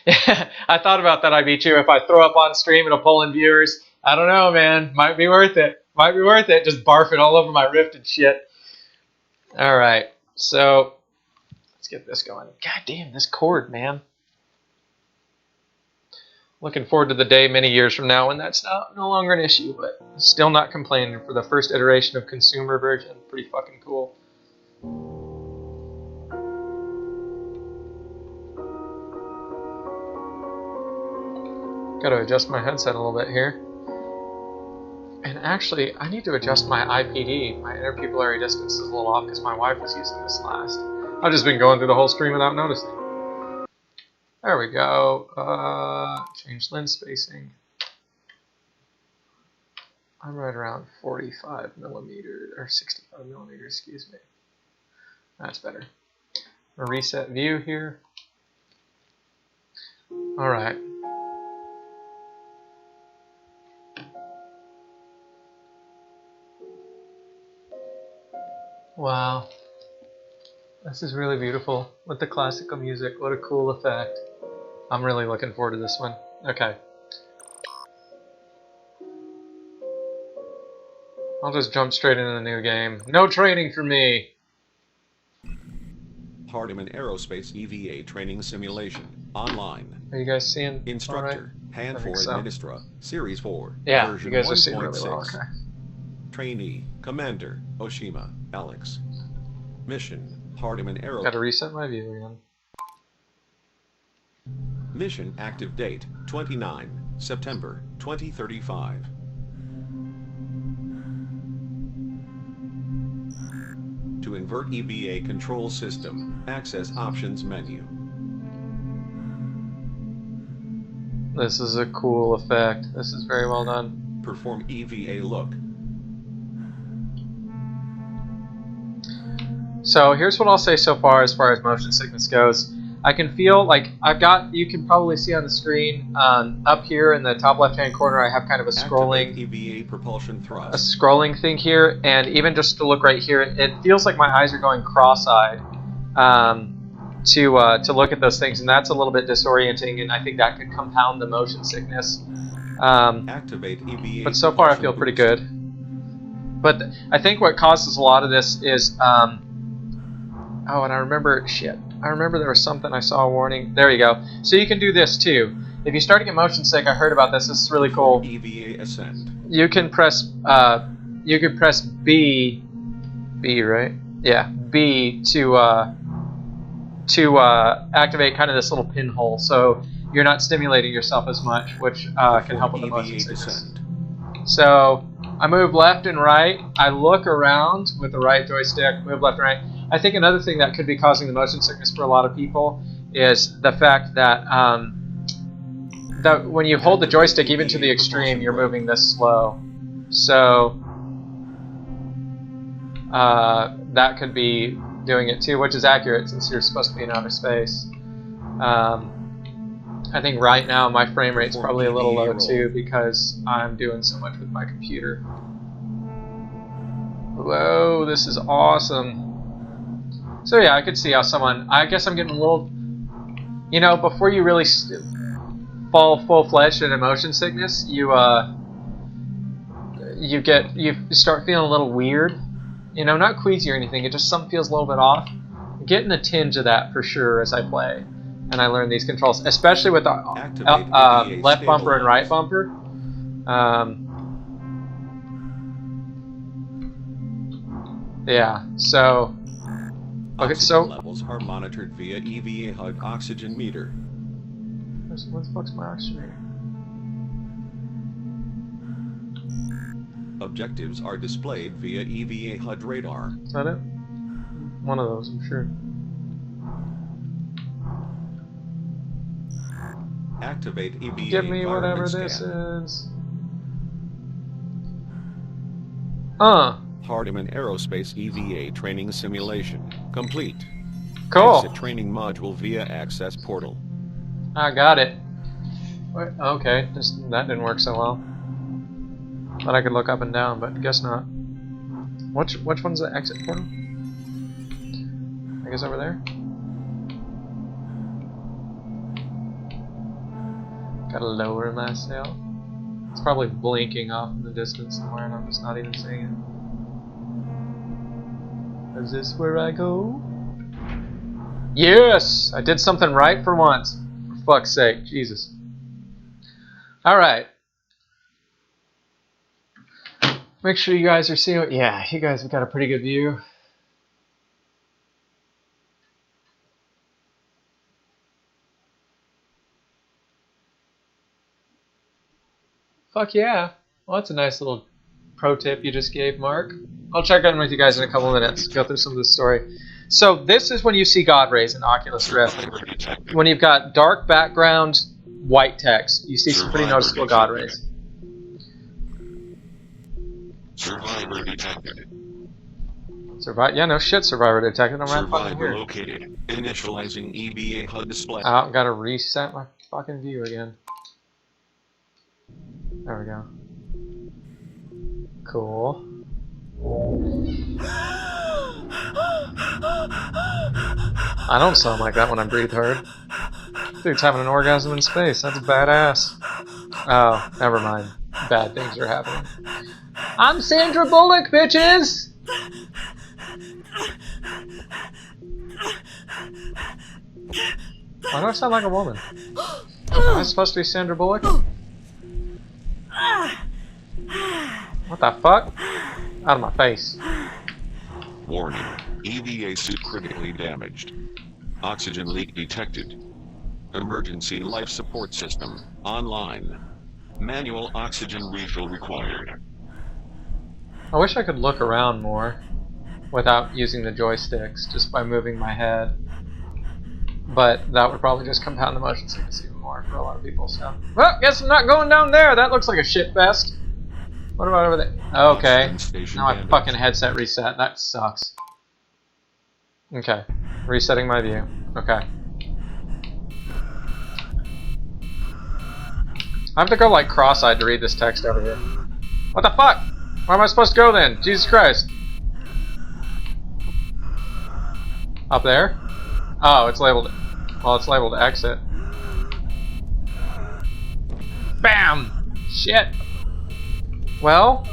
I thought about that, I beat you. If I throw up on stream, it'll pull in viewers. I don't know, man. Might be worth it. Might be worth it. Just barfing all over my Rift and shit. All right, so let's get this going. God damn, this cord, man. Looking forward to the day many years from now when that's no longer an issue, but still not complaining for the first iteration of consumer version. Pretty fucking cool. Got to adjust my headset a little bit here. And actually, I need to adjust my IPD. My interpupillary distance is a little off because my wife was using this last. I've just been going through the whole stream without noticing. There we go. Change lens spacing. I'm right around 45 millimeters, or 65 millimeters, excuse me. That's better. A reset view here. All right. Wow. This is really beautiful with the classical music. What a cool effect. I'm really looking forward to this one. Okay. I'll just jump straight into the new game. No training for me. Hardiman Aerospace EVA Training Simulation. Online. Are you guys seeing? Instructor. Hand for Administra. Series 4. Yeah, version you guys are seeing really well. Okay. Trainee. Commander. Oshima. Alex. Mission. Hardiman Aerospace. Got to reset my view again. Mission active date 29 September 2035. To invert EVA control system, access options menu. This is a cool effect. This is very well done. Perform EVA look. So here's what I'll say so far as motion sickness goes. I can feel like you can probably see on the screen up here in the top left hand corner I have kind of a scrolling EVA propulsion thrust. A scrolling thing here, and even just to look right here, it feels like my eyes are going cross-eyed to look at those things, and that's a little bit disorienting, and I think that could compound the motion sickness. Activate EVA. But so far I feel pretty good. But I think what causes a lot of this is oh, and I remember there was something I saw a warning. There you go. So you can do this too. If you start to get motion sick, I heard about this. This is really cool. EVA ascend. You can press B, right? Yeah, B to activate kind of this little pinhole, so you're not stimulating yourself as much, which can help with the motion sickness. So I move left and right. I look around with the right joystick. Move left and right. I think another thing that could be causing the motion sickness for a lot of people is the fact that that when you hold the joystick even to the extreme, you're moving this slow. So that could be doing it too, which is accurate since you're supposed to be in outer space. I think right now my frame rate's probably a little low too because I'm doing so much with my computer. Whoa, this is awesome. So yeah, I could see how I guess I'm getting a little, you know, before you really fall full-fledged into motion sickness, you start feeling a little weird. You know, not queasy or anything, it just something feels a little bit off. I'm getting a tinge of that for sure as I play and I learn these controls, especially with the left bumper and right bumper. Yeah, so okay, so levels are monitored via EVA HUD oxygen meter. What the fuck's my oxygen meter? Objectives are displayed via EVA HUD radar. Is that it? One of those, I'm sure. Activate EVA. Give me whatever this scan. is. Hardiman Aerospace EVA training simulation complete. Cool. Exit training module via access portal. I got it. Okay, that didn't work so well. Thought I could look up and down, but guess not. Which one's the exit portal? I guess over there? Gotta lower my sail. It's probably blinking off in the distance somewhere and I'm just not even seeing it. Is this where I go? Yes! I did something right for once. For fuck's sake. Jesus. Alright. Make sure you guys are seeing it. Yeah, you guys have got a pretty good view. Fuck yeah. Well, that's a nice little pro tip you just gave, Mark. I'll check in with you guys in a couple of minutes. Go through some of the story. So this is when you see God rays in Oculus Rift. When you've got dark background, white text, you see some pretty noticeable God rays. Survivor detected. Yeah, no shit, survivor detected. I'm right fucking Survivor here. located. Initializing EBA HUD display. Oh, gotta reset my fucking view again. There we go. Cool. I don't sound like that when I breathe hard. Dude's having an orgasm in space. That's badass. Oh, never mind. Bad things are happening. I'm Sandra Bullock, bitches! Why do I sound like a woman? Am I supposed to be Sandra Bullock? What the fuck? Out of my face. Warning. EVA suit critically damaged. Oxygen leak detected. Emergency life support system online. Manual oxygen refill required. I wish I could look around more without using the joysticks, just by moving my head. But that would probably just compound the motion sickness even more for a lot of people, so. Well, guess I'm not going down there! That looks like a shit fest. What about over there? Okay. Now my fucking headset reset. That sucks. Okay. Resetting my view. Okay. I have to go like cross-eyed to read this text over here. What the fuck? Where am I supposed to go then? Jesus Christ. Up there? Oh, it's labeled. Well, it's labeled exit. Bam! Shit. Well,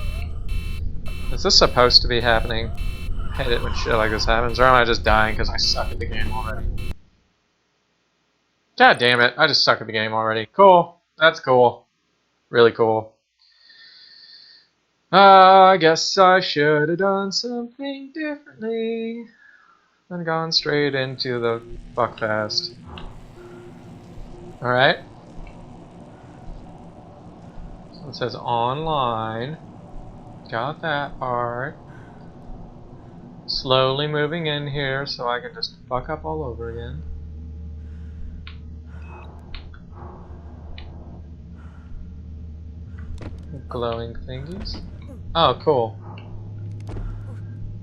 is this supposed to be happening? I hate it when shit like this happens, or am I just dying because I suck at the game already? God damn it, I just suck at the game already. Cool. That's cool. Really cool. I guess I should have done something differently than gone straight into the fuckfest. Alright. So it says online. Got that part. Slowly moving in here so I can just fuck up all over again. Glowing thingies. Oh, cool.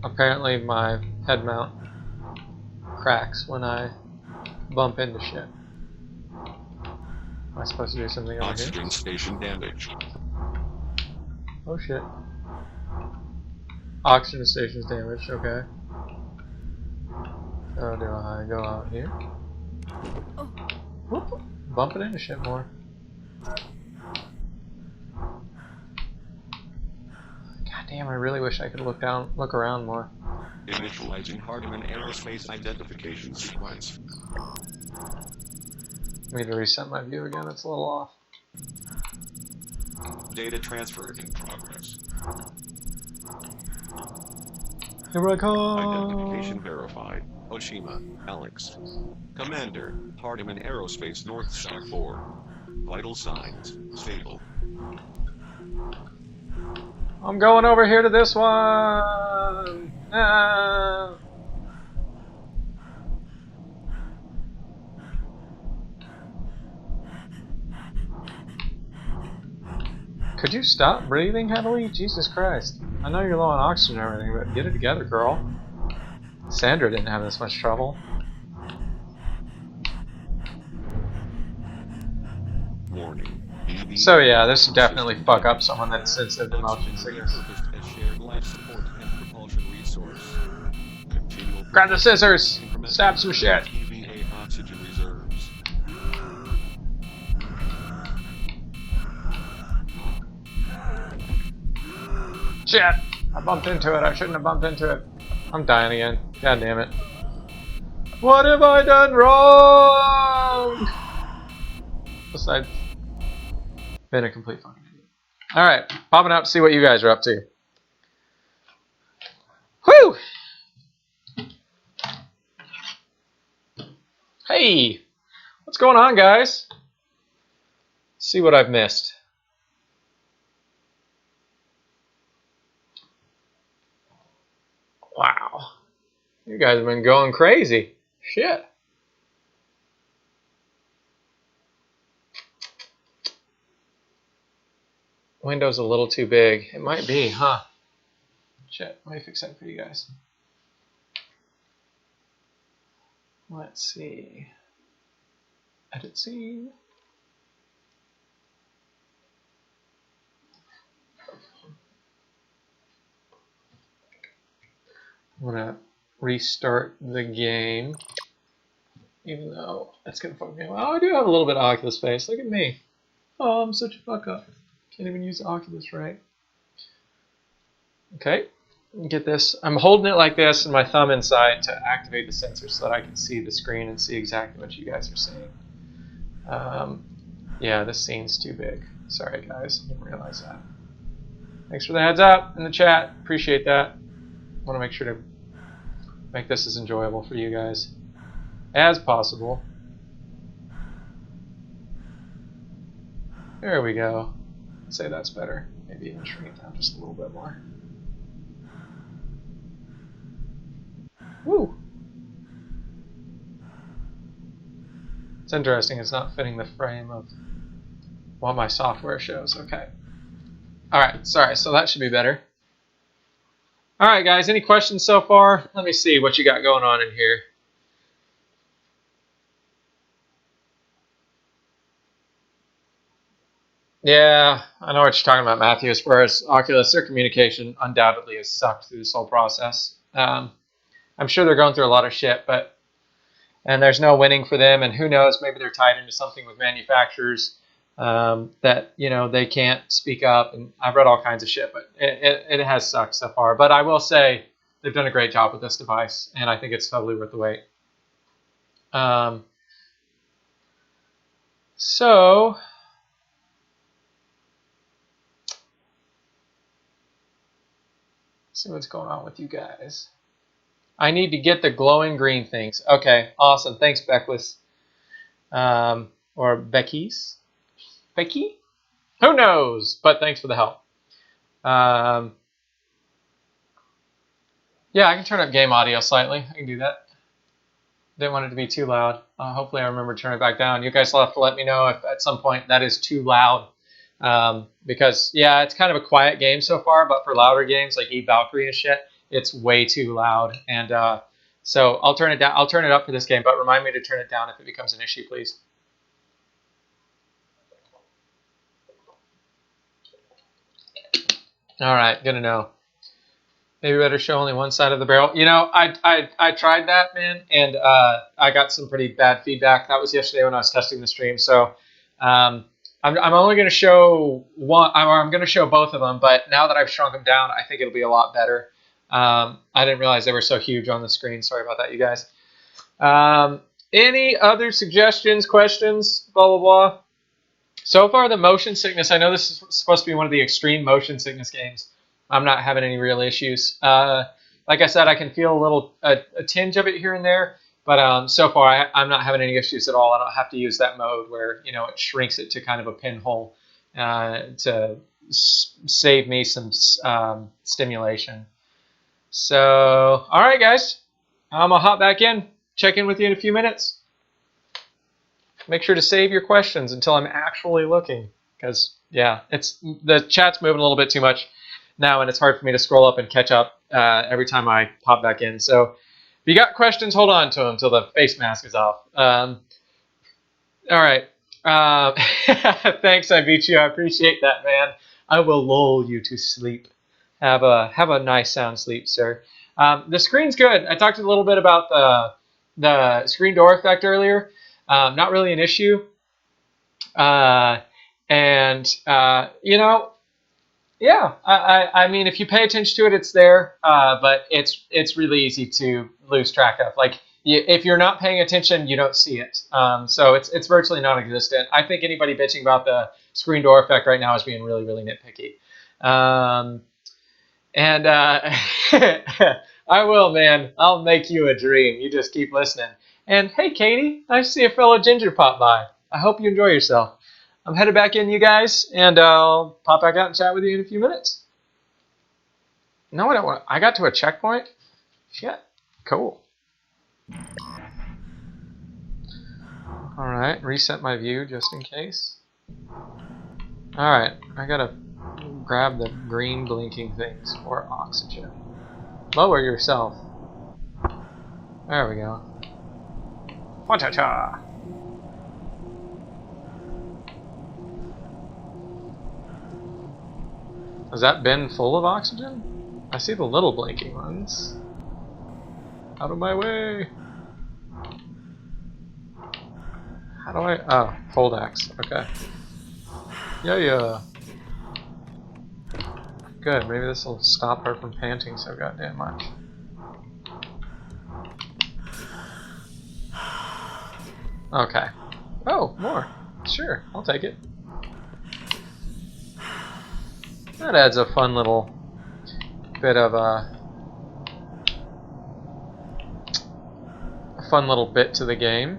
Apparently my head mount cracks when I bump into shit. Am I supposed to do something over here? Oxygen station damaged. Oh shit. Oxygen station's damaged, okay. So do I go out here? Whoop. Bump it into shit more. God damn, I really wish I could look around more. Initializing Hardeman aerospace identification sequence. I need to reset my view again, it's a little off. Data transfer in progress. Here I come! Identification verified. Oshima, Alex. Commander, Hardeman Aerospace North Star 4. Vital signs, stable. I'm going over here to this one! Ah. Could you stop breathing heavily? Jesus Christ. I know you're low on oxygen and everything, but get it together, girl. Sandra didn't have this much trouble. Warning. So yeah, this should definitely fuck up someone that's sensitive to motion sickness. Grab the scissors! Stab some shit! Shit! I bumped into it. I shouldn't have bumped into it. I'm dying again. God damn it. What have I done wrong? Besides, been a complete fucking idiot. Alright, popping out to see what you guys are up to. Whew! Hey! What's going on, guys? Let's see what I've missed. Wow. You guys have been going crazy. Shit. Window's a little too big. It might be, huh? Shit, let me fix that for you guys. Let's see. Edit scene. I'm gonna restart the game. Even though that's gonna fuck me up. Oh, I do have a little bit of Oculus space. Look at me. Oh, I'm such a fuck up. Can't even use the Oculus right. Okay. Get this. I'm holding it like this and my thumb inside to activate the sensor so that I can see the screen and see exactly what you guys are seeing. Yeah, this scene's too big. Sorry, guys. Didn't realize that. Thanks for the heads up in the chat. Appreciate that. Want to make sure to make this as enjoyable for you guys as possible. There we go. I'd say that's better. Maybe even shrink it down just a little bit more. Woo! It's interesting, it's not fitting the frame of what my software shows. Okay. Alright, sorry, so that should be better. Alright guys, any questions so far? Let me see what you got going on in here. Yeah, I know what you're talking about, Matthew. As far as Oculus, their communication undoubtedly has sucked through this whole process. I'm sure they're going through a lot of shit, and there's no winning for them, and who knows, maybe they're tied into something with manufacturers that, you know, they can't speak up, and I've read all kinds of shit, but it has sucked so far. But I will say they've done a great job with this device, and I think it's totally worth the wait. So... see what's going on with you guys. I need to get the glowing green things. Okay, awesome. Thanks, Beckless. Or Becky's. Becky? Who knows? But thanks for the help. Yeah, I can turn up game audio slightly. I can do that. Didn't want it to be too loud. Hopefully I remember to turn it back down. You guys will have to let me know if at some point that is too loud. Because, yeah, it's kind of a quiet game so far, but for louder games like Eve Valkyrie and shit, it's way too loud. And so I'll turn it down. I'll turn it up for this game, but remind me to turn it down if it becomes an issue, please. All right, good to know. Maybe better show only one side of the barrel. You know, I tried that, man, and I got some pretty bad feedback. That was yesterday when I was testing the stream. So I'm only going to show one. I'm going to show both of them, but now that I've shrunk them down, I think it'll be a lot better. I didn't realize they were so huge on the screen. Sorry about that, you guys. Any other suggestions, questions, blah, blah, blah? So far, the motion sickness, I know this is supposed to be one of the extreme motion sickness games. I'm not having any real issues. Like I said, I can feel a tinge of it here and there, but so far I'm not having any issues at all. I don't have to use that mode where, you know, it shrinks it to kind of a pinhole to save me some stimulation. So, all right, guys, I'm gonna hop back in, check in with you in a few minutes. Make sure to save your questions until I'm actually looking, because yeah, the chat's moving a little bit too much now, and it's hard for me to scroll up and catch up every time I pop back in. So if you got questions, hold on to them until the face mask is off. All right. Thanks, I beat you. I appreciate that, man. I will lull you to sleep. Have a nice sound sleep, sir. The screen's good. I talked a little bit about the screen door effect earlier. Not really an issue. You know, Yeah, I mean, if you pay attention to it, it's there, but it's really easy to lose track of. Like, if you're not paying attention, you don't see it. So it's virtually non-existent. I think anybody bitching about the screen door effect right now is being really, really nitpicky. And I will, man. I'll make you a dream. You just keep listening. And hey, Katie, nice to see a fellow ginger pop by. I hope you enjoy yourself. I'm headed back in, you guys, and I'll pop back out and chat with you in a few minutes. No, I don't want. I got to a checkpoint. Shit. Cool. All right, reset my view just in case. All right, I gotta grab the green blinking things for oxygen. Lower yourself. There we go. Cha-cha-cha. Has that bin full of oxygen? I see the little blinking ones. Out of my way. How do I... Oh, hold X. Okay. Yeah. Good, maybe this will stop her from panting so goddamn much. Okay. Oh, more. Sure, I'll take it. That adds a fun little bit of a fun little bit to the game.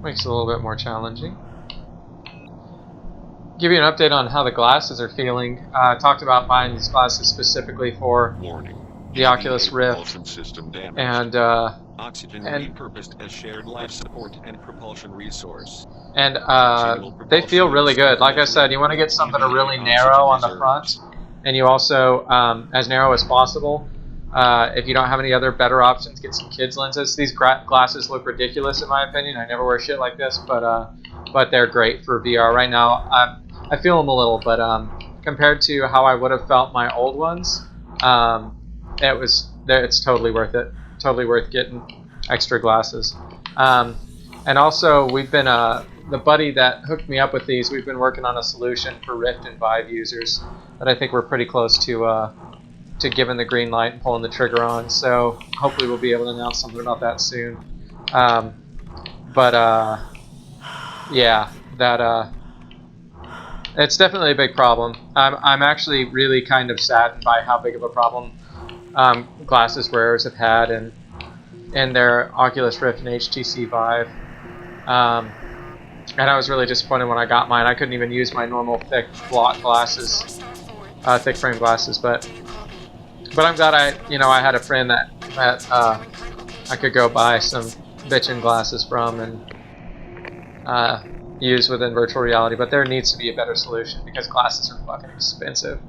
Makes it a little bit more challenging. Give you an update on how the glasses are feeling. I talked about buying these glasses specifically for the Oculus Rift, and repurposed as shared life support and propulsion resource. And they feel really good. Like I said, you want to get something that are really narrow on the front, and you also, as narrow as possible. If you don't have any other better options, get some kids lenses. These glasses look ridiculous in my opinion. I never wear shit like this, but they're great for VR. Right now, I feel them a little, but compared to how I would have felt my old ones, it's totally worth it. Totally worth getting extra glasses. And also, we've been the buddy that hooked me up with these. We've been working on a solution for Rift and Vive users that I think we're pretty close to giving the green light and pulling the trigger on. So hopefully we'll be able to announce something about that soon. Yeah, that it's definitely a big problem. I'm actually really kind of saddened by how big of a problem glasses wearers have had in their Oculus Rift and HTC Vive. And I was really disappointed when I got mine. I couldn't even use my normal thick block glasses, thick frame glasses. But I'm glad I had a friend that I could go buy some bitchin' glasses from and use within virtual reality. But there needs to be a better solution because glasses are fucking expensive.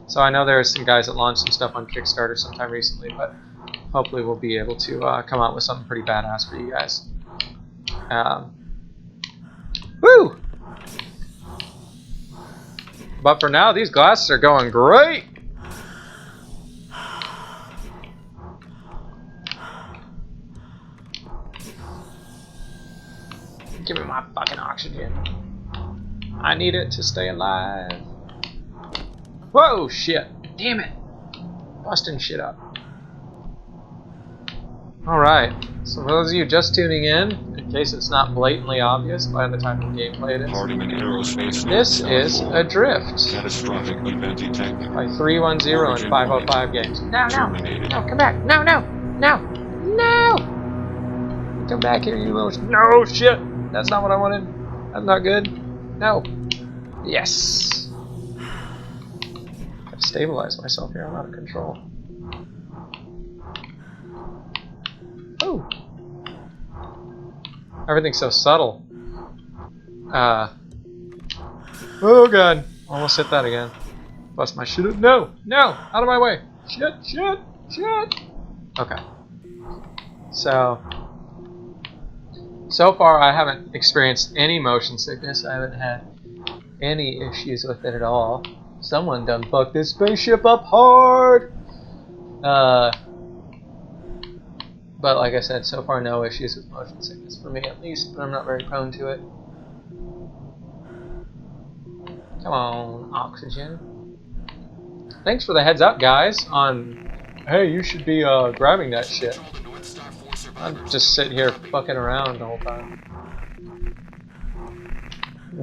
So I know there are some guys that launched some stuff on Kickstarter sometime recently, but hopefully we'll be able to come out with something pretty badass for you guys. Woo! But for now, these glasses are going great! Give me my fucking oxygen. I need it to stay alive. Whoa, shit. Damn it. Busting shit up. Alright, so for those of you just tuning in case it's not blatantly obvious by the time the gameplay it is, this is Adrift Catastrophic event detected by 310 and 505 games. No, come back. No! Come back here, you little no shit! That's not what I wanted. That's not good. No. Yes! Gotta stabilize myself here, I'm out of control. Oh! Everything's so subtle. Oh god. Almost hit that again. Bust my shit. No! Out of my way! Shit! Okay. So far I haven't experienced any motion sickness. I haven't had any issues with it at all. Someone done fucked this spaceship up hard! But like I said, so far no issues with motion sickness for me at least, but I'm not very prone to it. Come on, oxygen. Thanks for the heads up, guys, on, hey, you should be grabbing that shit. I'm just sitting here fucking around the whole time.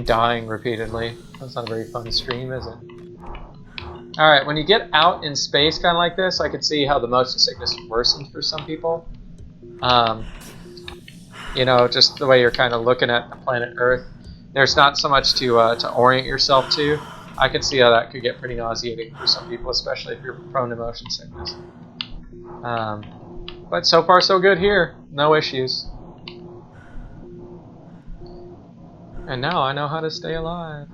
Dying repeatedly. That's not a very fun stream, is it? Alright, when you get out in space kind of like this, I could see how the motion sickness worsens for some people. You know, just the way you're kind of looking at the planet Earth. There's not so much to orient yourself to. I can see how that could get pretty nauseating for some people, especially if you're prone to motion sickness. But so far so good here. No issues. And now I know how to stay alive.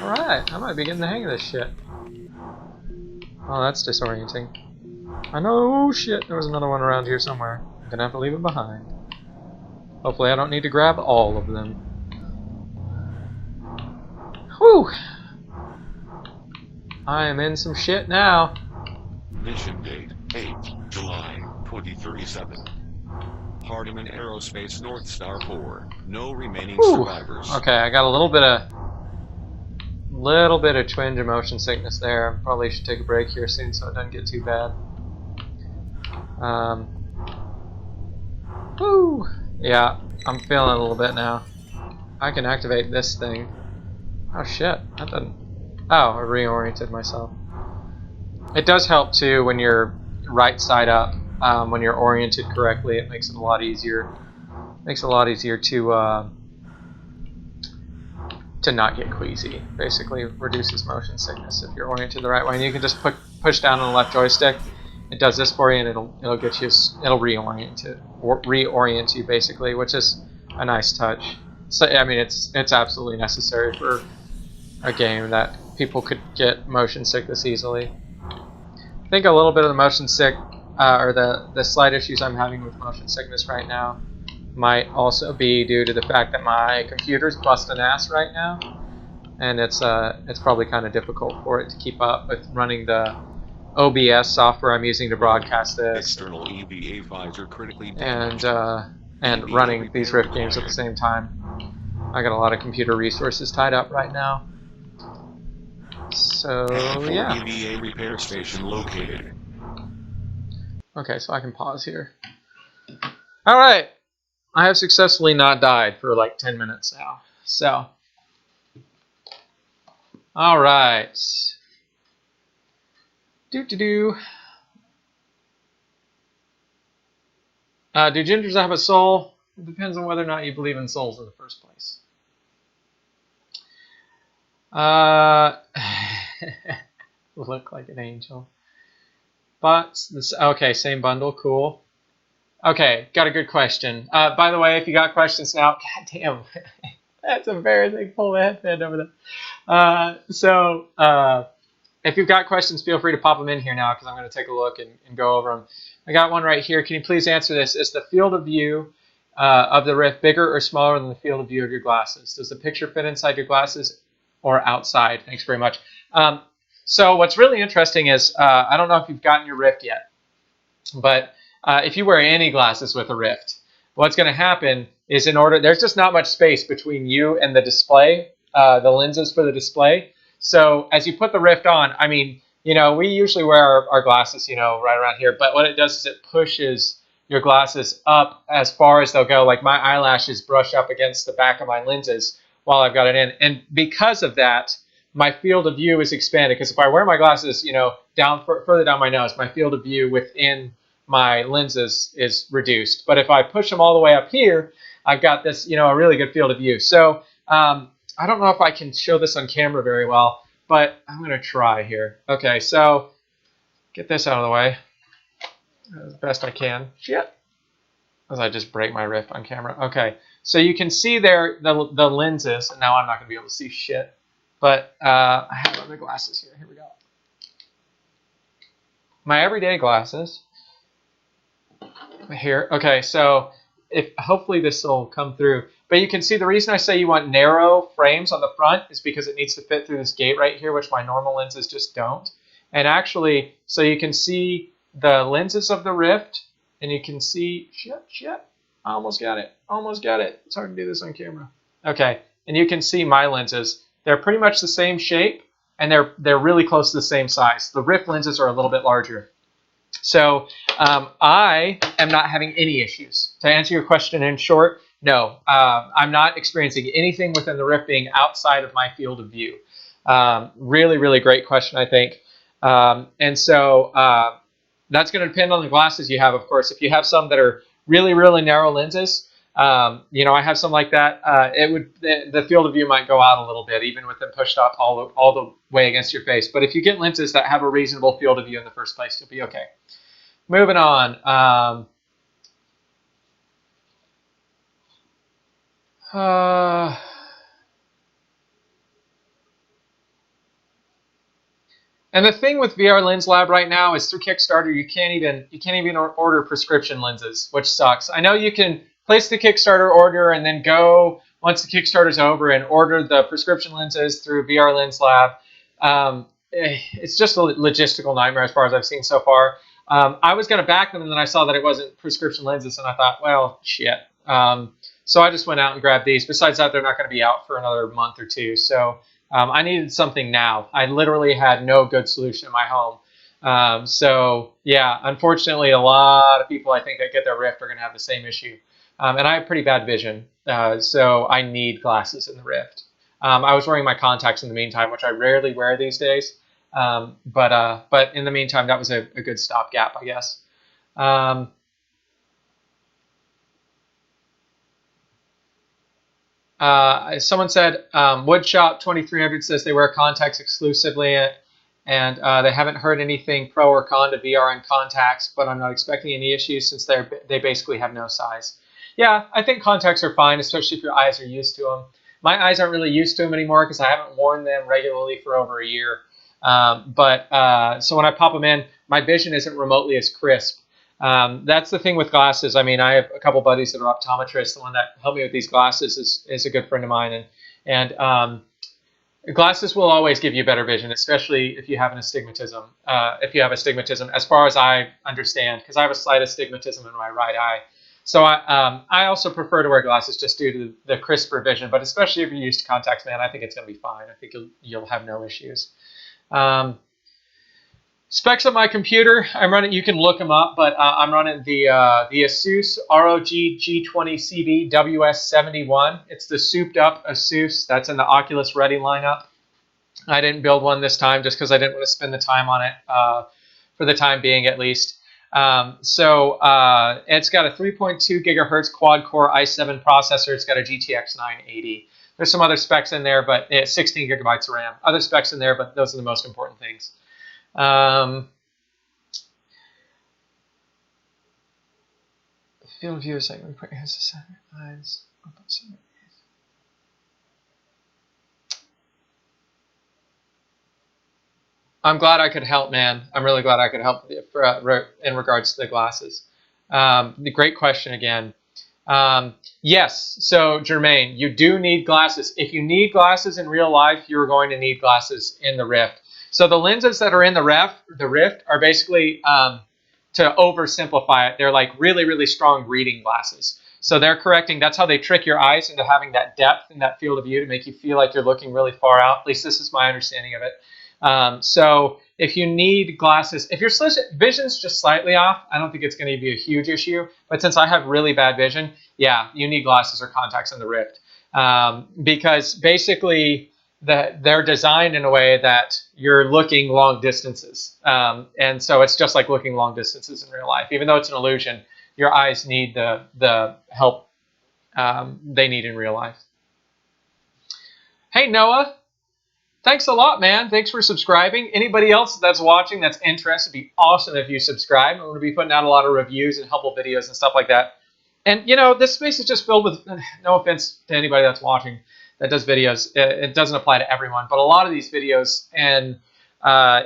Alright, I might be getting the hang of this shit. Oh, that's disorienting. I know, oh, shit, there was another one around here somewhere. I'm gonna have to leave it behind. Hopefully I don't need to grab all of them. Whew! I am in some shit now. Mission date, 8 July 2037. Hardiman Aerospace North Star 4. No remaining survivors. Okay, I got a little bit of twinge of motion sickness there. Probably should take a break here soon so it doesn't get too bad. Woo! Yeah, I'm feeling it a little bit now. I can activate this thing. Oh shit, that doesn't... Oh, I reoriented myself. It does help too when you're right side up. When you're oriented correctly, it makes it a lot easier. Makes it a lot easier to not get queasy. Basically, reduces motion sickness if you're oriented the right way. And you can just push down on the left joystick. It does this for you, and it'll get you. It'll reorient you basically, which is a nice touch. So I mean, it's absolutely necessary for a game that people could get motion sickness easily. I think a little bit of the motion sick, or the slight issues I'm having with motion sickness right now, might also be due to the fact that my computer's busting ass right now, and it's probably kind of difficult for it to keep up with running the OBS software I'm using to broadcast this, external EVA visor critically and running these Rift games at the same time. I got a lot of computer resources tied up right now. So yeah. EVA repair station located. Okay, so I can pause here. All right, I have successfully not died for like 10 minutes now. So, all right. Do gingers have a soul? It depends on whether or not you believe in souls in the first place. Look like an angel. But this, okay, same bundle, cool. Okay, got a good question. By the way, if you got questions now, goddamn, that's embarrassing. Pull the headband over there. If you've got questions, feel free to pop them in here now because I'm going to take a look and go over them. I got one right here. Can you please answer this? Is the field of view of the Rift bigger or smaller than the field of view of your glasses? Does the picture fit inside your glasses or outside? Thanks very much. So what's really interesting is, I don't know if you've gotten your Rift yet, but if you wear any glasses with a Rift, what's going to happen is there's just not much space between you and the display, the lenses for the display. So as you put the Rift on, I mean, you know, we usually wear our glasses, you know, right around here. But what it does is it pushes your glasses up as far as they'll go. Like my eyelashes brush up against the back of my lenses while I've got it in. And because of that, my field of view is expanded. Because if I wear my glasses, you know, further down my nose, my field of view within my lenses is reduced. But if I push them all the way up here, I've got this, you know, a really good field of view. So I don't know if I can show this on camera very well, but I'm going to try here. Okay, so get this out of the way as best I can. Shit. As I just break my Rift on camera. Okay, so you can see there the lenses, and now I'm not going to be able to see shit. But I have other glasses here. Here we go. My everyday glasses. Here. Okay, so hopefully this will come through. But you can see the reason I say you want narrow frames on the front is because it needs to fit through this gate right here, which my normal lenses just don't. And actually, so you can see the lenses of the Rift, and you can see, shit. I almost got it. Almost got it. It's hard to do this on camera. Okay, and you can see my lenses. They're pretty much the same shape, and they're really close to the same size. The Rift lenses are a little bit larger. So I am not having any issues. To answer your question in short, no, I'm not experiencing anything within the Rift being outside of my field of view. Really, really great question, I think. And so that's going to depend on the glasses you have, of course. If you have some that are really, really narrow lenses, you know, I have some like that. The field of view might go out a little bit, even with them pushed up all the way against your face. But if you get lenses that have a reasonable field of view in the first place, you'll be okay. Moving on. And the thing with VR Lens Lab right now is through Kickstarter, you can't even order prescription lenses, which sucks. I know you can place the Kickstarter order and then go once the Kickstarter's over and order the prescription lenses through VR Lens Lab. It's just a logistical nightmare as far as I've seen so far. I was going to back them, and then I saw that it wasn't prescription lenses, and I thought, well, shit. So I just went out and grabbed these. Besides that, they're not going to be out for another month or two. So I needed something now. I literally had no good solution in my home. So yeah, unfortunately, a lot of people I think that get their Rift are going to have the same issue. And I have pretty bad vision, so I need glasses in the Rift. I was wearing my contacts in the meantime, which I rarely wear these days. But in the meantime, that was a good stopgap, I guess. Someone said Woodshop 2300 says they wear contacts exclusively, and they haven't heard anything pro or con to VR and contacts, but I'm not expecting any issues since they basically have no size. Yeah, I think contacts are fine, especially if your eyes are used to them. My eyes aren't really used to them anymore because I haven't worn them regularly for over a year. So when I pop them in, my vision isn't remotely as crisp. That's the thing with glasses. I mean, I have a couple buddies that are optometrists. The one that helped me with these glasses is a good friend of mine, and glasses will always give you better vision, especially if you have an astigmatism. If you have astigmatism, as far as I understand, because I have a slight astigmatism in my right eye. So I also prefer to wear glasses just due to the crisper vision. But especially if you're used to contacts, man, I think it's going to be fine. I think you'll have no issues. Specs on my computer, I'm running. You can look them up, but I'm running the Asus ROG G20CV WS71. It's the souped-up Asus that's in the Oculus Ready lineup. I didn't build one this time just because I didn't want to spend the time on it for the time being, at least. So it's got a 3.2 gigahertz quad-core i7 processor. It's got a GTX 980. There's some other specs in there, but it's 16 gigabytes of RAM. Other specs in there, but those are the most important things. Field of view is like put your hands to center eyes. I'm glad I could help, man. I'm really glad I could help in regards to the glasses. The great question again. Yes, so Jermaine, you do need glasses. If you need glasses in real life, you're going to need glasses in the Rift. So the lenses that are in the Rift are basically, to oversimplify it, they're like really, really strong reading glasses. So they're correcting, that's how they trick your eyes into having that depth in that field of view to make you feel like you're looking really far out. At least this is my understanding of it. So if you need glasses, if your vision's just slightly off, I don't think it's going to be a huge issue. But since I have really bad vision, yeah, you need glasses or contacts in the Rift. Because basically they're designed in a way that you're looking long distances. And so it's just like looking long distances in real life. Even though it's an illusion, your eyes need the help they need in real life. Hey, Noah. Thanks a lot, man. Thanks for subscribing. Anybody else that's watching that's interested, it'd be awesome if you subscribe. I'm going to be putting out a lot of reviews and helpful videos and stuff like that. And, you know, this space is just filled with, no offense to anybody that's watching that does videos. It doesn't apply to everyone. But a lot of these videos and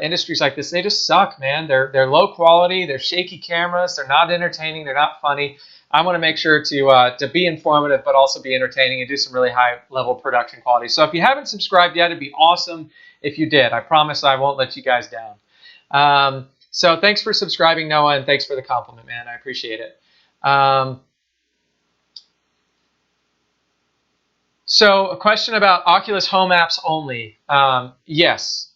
industries like this, they just suck, man. They're low quality. They're shaky cameras. They're not entertaining. They're not funny. I want to make sure to be informative, but also be entertaining and do some really high-level production quality. So if you haven't subscribed yet, it'd be awesome if you did. I promise I won't let you guys down. So thanks for subscribing, Noah, and thanks for the compliment, man. I appreciate it. So a question about Oculus Home apps only. Yes.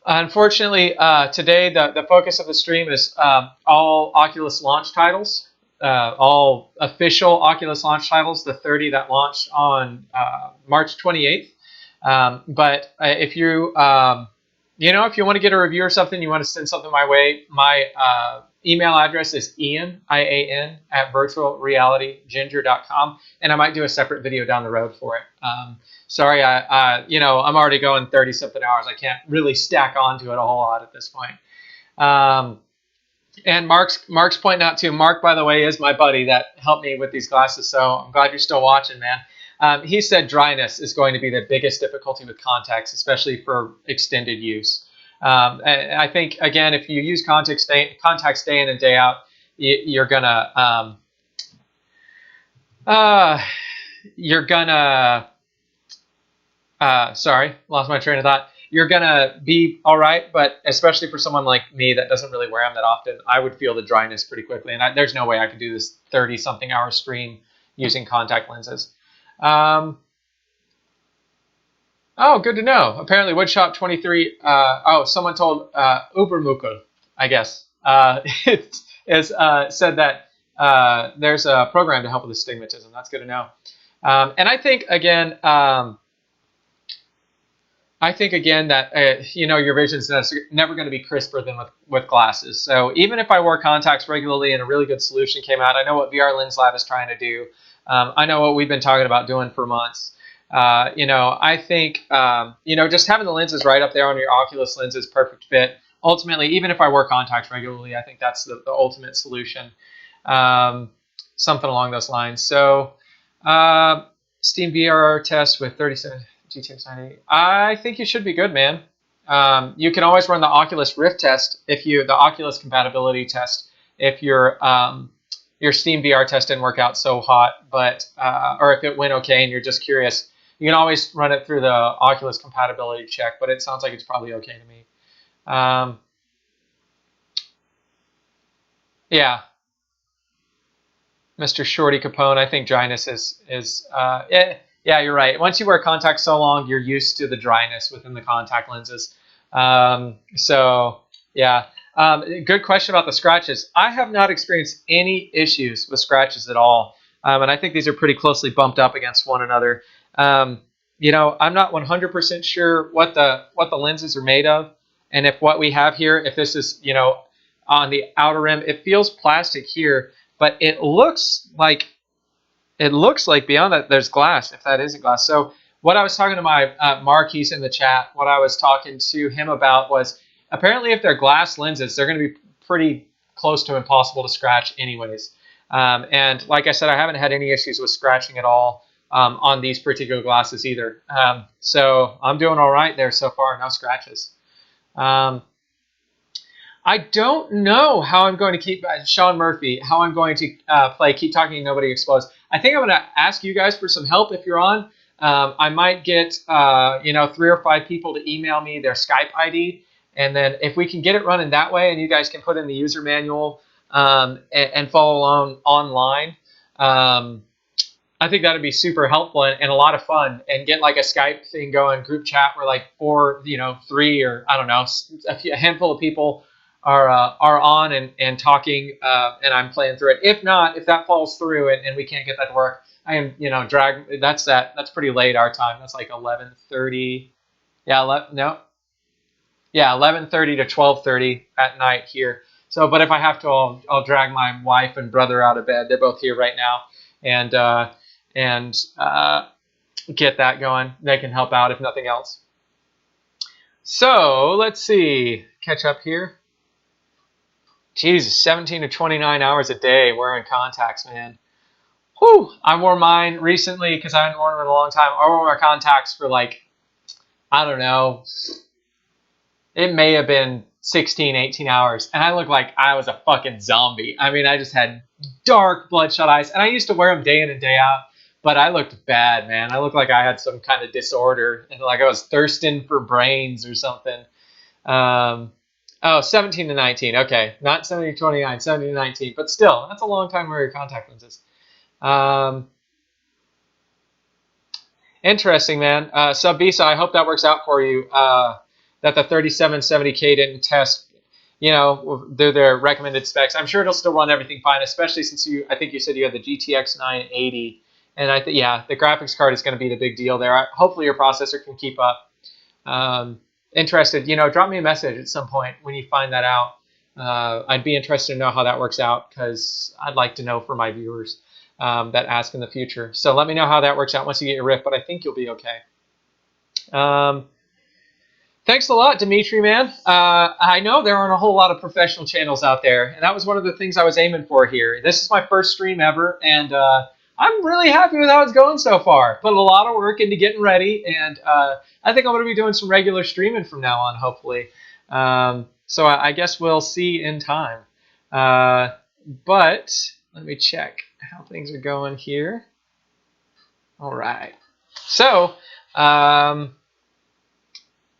Unfortunately, today the focus of the stream is all Oculus launch titles, all official Oculus launch titles, the 30 that launched on March 28th. But if you if you want to get a review or something, you want to send something my way, my email address is Ian, IAN, at virtualrealityginger.com, and I might do a separate video down the road for it. Sorry, I'm already going 30-something hours. I can't really stack onto it a whole lot at this point. And Mark's pointing out too. Mark, by the way, is my buddy that helped me with these glasses, so I'm glad you're still watching, man. He said dryness is going to be the biggest difficulty with contacts, especially for extended use. And I think, again, if you use contacts day in and day out, you're gonna sorry, lost my train of thought. You're gonna be all right, but especially for someone like me that doesn't really wear them that often, I would feel the dryness pretty quickly. And there's no way I could do this 30-something hour stream using contact lenses. Oh, good to know. Apparently, Woodshop 23. Someone told Ubermukel, I guess. It is said that there's a program to help with astigmatism. That's good to know. And I think again. That your vision's never going to be crisper than with glasses. So even if I wore contacts regularly and a really good solution came out, I know what VR Lens Lab is trying to do. I know what we've been talking about doing for months. I think just having the lenses right up there on your Oculus lens is perfect fit. Ultimately, even if I wear contacts regularly, I think that's the ultimate solution. Something along those lines. So Steam VR test with 37. GTX 980. I think you should be good, man. You can always run the Oculus Rift test the Oculus compatibility test if your Steam VR test didn't work out so hot, or if it went okay and you're just curious, you can always run it through the Oculus compatibility check. But it sounds like it's probably okay to me. Yeah, Mr. Shorty Capone. I think dryness is. Yeah, you're right. Once you wear contacts so long, you're used to the dryness within the contact lenses. So, yeah. Good question about the scratches. I have not experienced any issues with scratches at all. And I think these are pretty closely bumped up against one another. I'm not 100% sure what the lenses are made of. And if what we have here, if this is, on the outer rim, it feels plastic here, but it looks like beyond that there's glass, if that isn't glass. So what I was talking to my Mark, he's in the chat, what I was talking to him about was apparently if they're glass lenses, they're going to be pretty close to impossible to scratch anyways. And like I said, I haven't had any issues with scratching at all on these particular glasses either. So I'm doing all right there so far, no scratches. I don't know how I'm going to keep Sean Murphy, how I'm going to play Keep Talking Nobody Explodes. I think I'm going to ask you guys for some help if you're on. I might get 3 or 5 people to email me their Skype ID, and then if we can get it running that way, and you guys can put in the user manual and follow along online, I think that would be super helpful and a lot of fun, and get like a Skype thing going, group chat where like 3 or I don't know, a handful of people are on and talking, and I'm playing through it. If not, if that falls through and we can't get that to work, I am that's pretty late our time. That's like 11:30. Yeah, 11:30 to 12:30 at night here. So, but if I have to, I'll drag my wife and brother out of bed. They're both here right now, and get that going. They can help out if nothing else. So let's see. Catch up here. Jesus, 17 to 29 hours a day wearing contacts, man. Whew. I wore mine recently because I hadn't worn them in a long time. I wore my contacts for like, I don't know, it may have been 16, 18 hours. And I looked like I was a fucking zombie. I mean, I just had dark bloodshot eyes. And I used to wear them day in and day out. But I looked bad, man. I looked like I had some kind of disorder. And like I was thirsting for brains or something. 17 to 19. Okay, not 70 to 29, 70 to 19. But still, that's a long time wearing contact lenses. Interesting, man. Sub Visa, I hope that works out for you. That the 3770K didn't test, their recommended specs. I'm sure it'll still run everything fine, especially since I think you said you had the GTX 980, and the graphics card is going to be the big deal there. Hopefully your processor can keep up. Interested, drop me a message at some point when you find that out. I'd be interested to know how that works out, because I'd like to know for my viewers that ask in the future. So let me know how that works out once you get your Rift, but I think you'll be okay. Thanks a lot, Dimitri, man. I know there aren't a whole lot of professional channels out there, and that was one of the things I was aiming for here. This is my first stream ever, and I'm really happy with how it's going so far. Put a lot of work into getting ready, and I think I'm going to be doing some regular streaming from now on, hopefully. So I guess we'll see in time. But let me check how things are going here. All right. So,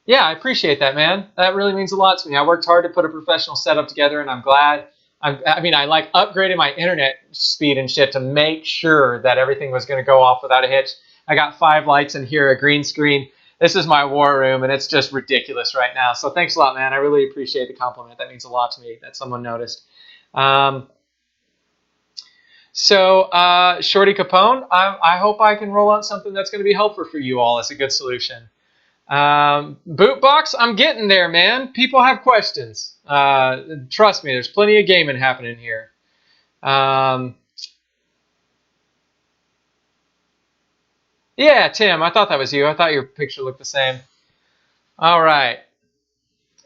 yeah, I appreciate that, man. That really means a lot to me. I worked hard to put a professional setup together, and I'm glad. I like upgraded my internet speed and shit to make sure that everything was going to go off without a hitch. I got 5 lights in here, a green screen. This is my war room, and it's just ridiculous right now. So thanks a lot, man. I really appreciate the compliment. That means a lot to me that someone noticed. Shorty Capone, I hope I can roll out something that's going to be helpful for you all as a good solution. Bootbox, I'm getting there, man. People have questions. Trust me, there's plenty of gaming happening here. Yeah, Tim, I thought that was you. I thought your picture looked the same. All right.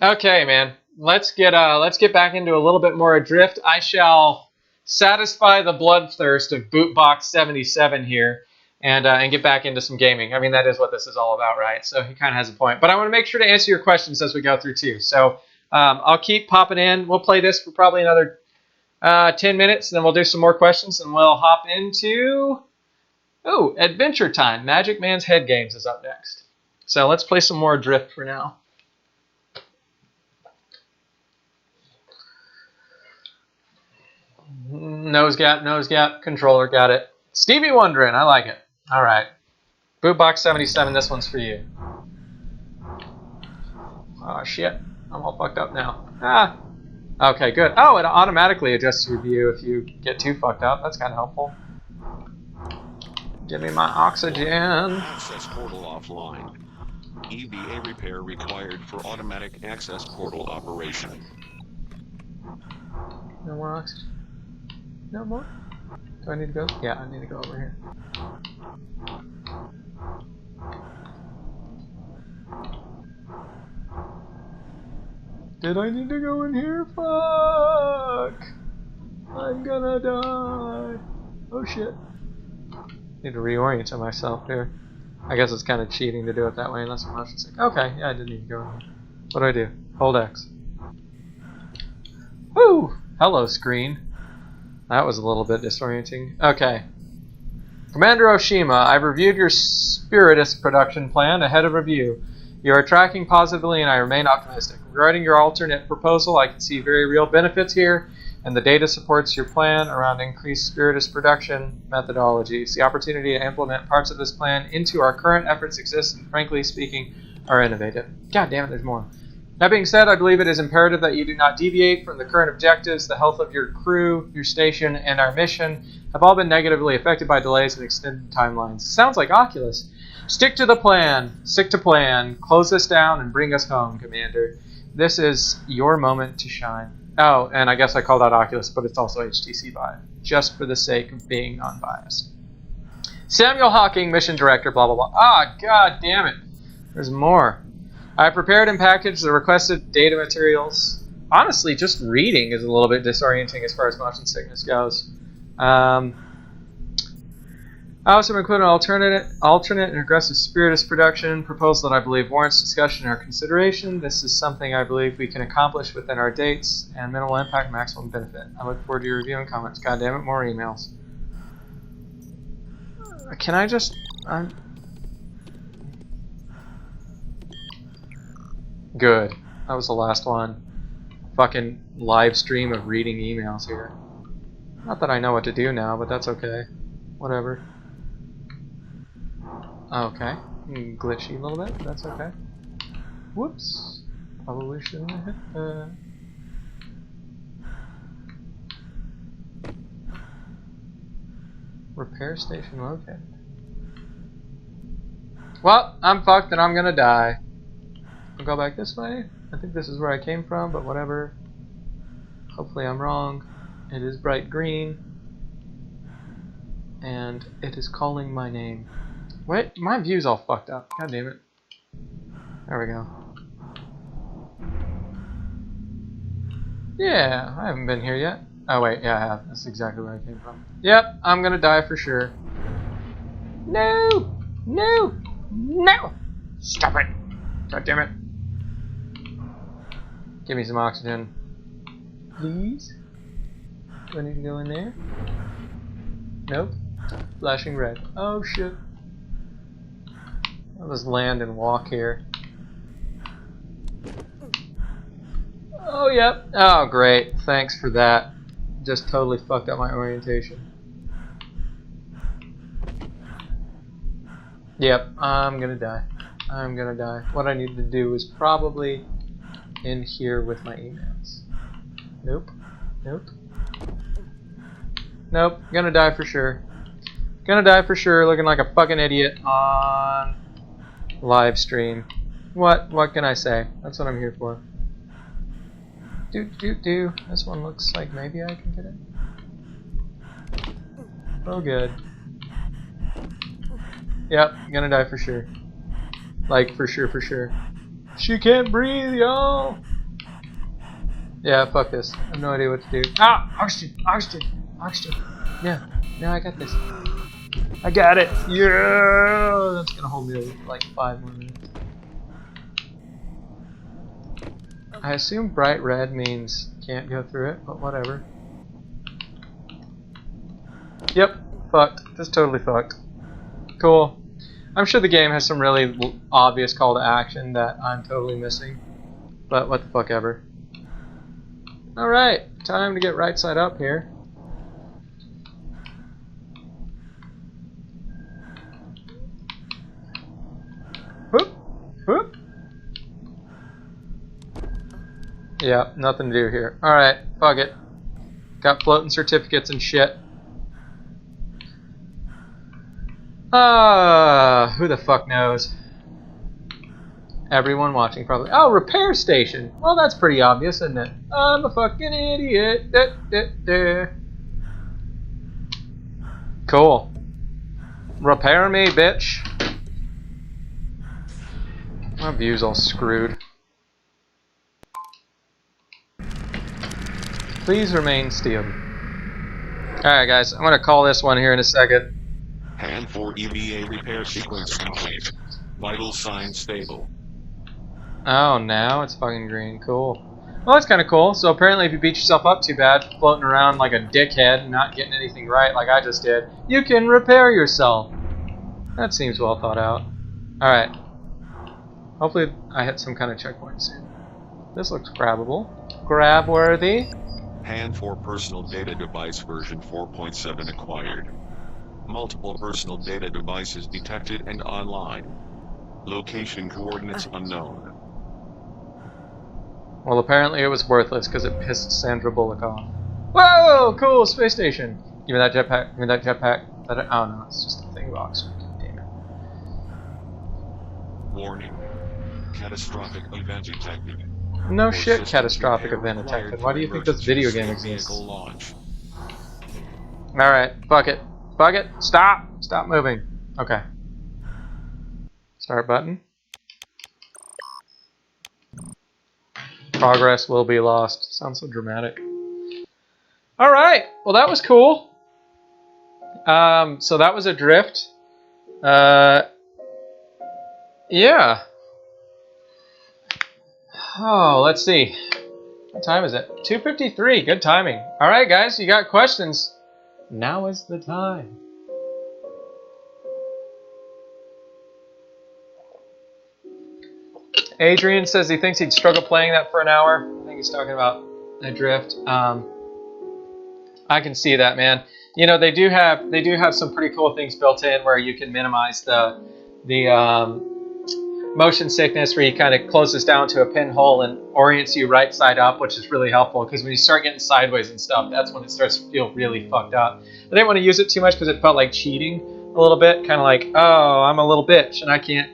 Okay, man. Let's get back into a little bit more adrift. I shall satisfy the bloodthirst of Bootbox 77 here and get back into some gaming. I mean, that is what this is all about, right? So he kind of has a point. But I want to make sure to answer your questions as we go through, too. So I'll keep popping in. We'll play this for probably another 10 minutes, and then we'll do some more questions, and we'll hop into... Oh, Adventure Time. Magic Man's Head Games is up next. So let's play some more Drift for now. Nose gap, controller, got it. Stevie Wondering, I like it. All right. Bootbox 77, this one's for you. Oh, shit. I'm all fucked up now. Okay, good. Oh, it automatically adjusts your view if you get too fucked up. That's kind of helpful. Give me my oxygen. Access portal offline. EVA repair required for automatic access portal operation. No more oxygen? No more? Do I need to go? Yeah, I need to go over here. Did I need to go in here? Fuck! I'm gonna die. Oh shit. Need to reorient myself here. I guess it's kind of cheating to do it that way unless I'm motion sick. Okay, yeah, I didn't need to go in here. What do I do? Hold X. Woo! Hello, screen. That was a little bit disorienting. Okay. Commander Oshima, I've reviewed your Spiritus production plan ahead of review. You are tracking positively and I remain optimistic. Regarding your alternate proposal, I can see very real benefits here, and the data supports your plan around increased Spiritus production methodologies. The opportunity to implement parts of this plan into our current efforts exists and, frankly speaking, are innovative. God damn it, there's more. That being said, I believe it is imperative that you do not deviate from the current objectives. The health of your crew, your station, and our mission have all been negatively affected by delays and extended timelines. Sounds like Oculus. Stick to the plan. Stick to plan. Close this down and bring us home, Commander. This is your moment to shine. Oh, and I guess I called out Oculus, but it's also HTC Vive, just for the sake of being non-biased. Samuel Hawking, Mission Director, blah, blah, blah. Ah, god damn it. There's more. I prepared and packaged the requested data materials. Honestly, just reading is a little bit disorienting as far as motion sickness goes. I also include an alternate and aggressive Spiritus production proposal that I believe warrants discussion or consideration. This is something I believe we can accomplish within our dates and minimal impact, maximum benefit. I look forward to your review and comments. God damn it, more emails. Can I just... Good. That was the last one. Fucking live stream of reading emails here. Not that I know what to do now, but that's okay. Whatever. Okay. Glitchy a little bit, but that's okay. Whoops. Probably shouldn't have hit that. Repair station located. Well, I'm fucked and I'm gonna die. I'll go back this way. I think this is where I came from, but whatever. Hopefully I'm wrong. It is bright green. And it is calling my name. Wait, my view's all fucked up. God damn it. There we go. Yeah, I haven't been here yet. Oh wait, yeah I have. That's exactly where I came from. Yep, I'm gonna die for sure. No! No! No! Stop it! God damn it. Give me some oxygen. Please? Do I need to go in there? Nope. Flashing red. Oh shit. I'll just land and walk here. Oh yep. Oh great. Thanks for that. Just totally fucked up my orientation. Yep, I'm gonna die. I'm gonna die. What I need to do is probably in here with my emails. Nope. Nope. Nope. Gonna die for sure. Gonna die for sure, looking like a fucking idiot on live stream. What can I say? That's what I'm here for. Do. This one looks like maybe I can get it. Oh good. Yep, gonna die for sure. Like for sure. She can't breathe, y'all. Yeah, fuck this. I have no idea what to do. Ah! Oxygen. Yeah, no, I got this. I got it. Yeah, that's gonna hold me like 5 more minutes. I assume bright red means can't go through it, but whatever. Yep, fucked. Just totally fucked. Cool. I'm sure the game has some really obvious call to action that I'm totally missing, but what the fuck ever. Alright, time to get right side up here. Whoop. Yeah, nothing to do here. Alright, fuck it. Got floating certificates and shit. Who the fuck knows? Everyone watching probably. Oh, repair station. Well, that's pretty obvious, isn't it? I'm a fucking idiot. Cool. Repair me, bitch. My view's all screwed. Please remain still. Alright guys, I'm gonna call this one here in a second. Hand 4 EVA repair sequence complete. Vital signs stable. Oh, now it's fucking green. Cool. Well, that's kind of cool. So apparently if you beat yourself up too bad, floating around like a dickhead and not getting anything right like I just did, you can repair yourself. That seems well thought out. Alright. Hopefully I hit some kind of checkpoint soon. This looks grabbable. Grab-worthy. Hand 4 personal data device version 4.7 acquired. Multiple personal data devices detected and online. Location coordinates unknown. Well, apparently it was worthless because it pissed Sandra Bullock off. Whoa! Cool! Space station! Give me that jetpack. Give me that jetpack. Oh no, it's just a thing box. Damn it. Warning. Catastrophic event detected. No shit, catastrophic event detected. Why do you think this video game exists? Alright, fuck it. Fuck it. Stop! Stop moving. Okay. Start button. Progress will be lost. Sounds so dramatic. Alright, well that was cool. So that was Adrift. Yeah. Oh, let's see. What time is it? 2:53. Good timing. Alright guys, you got questions? Now is the time. Adrian says he thinks he'd struggle playing that for an hour. I think he's talking about Adrift. I can see that, man. You know, they do have some pretty cool things built in where you can minimize the motion sickness, where you kind of closes down to a pinhole and orients you right side up, which is really helpful, because when you start getting sideways and stuff, that's when it starts to feel really fucked up. I didn't want to use it too much because it felt like cheating a little bit, kind of like, oh, I'm a little bitch and I can't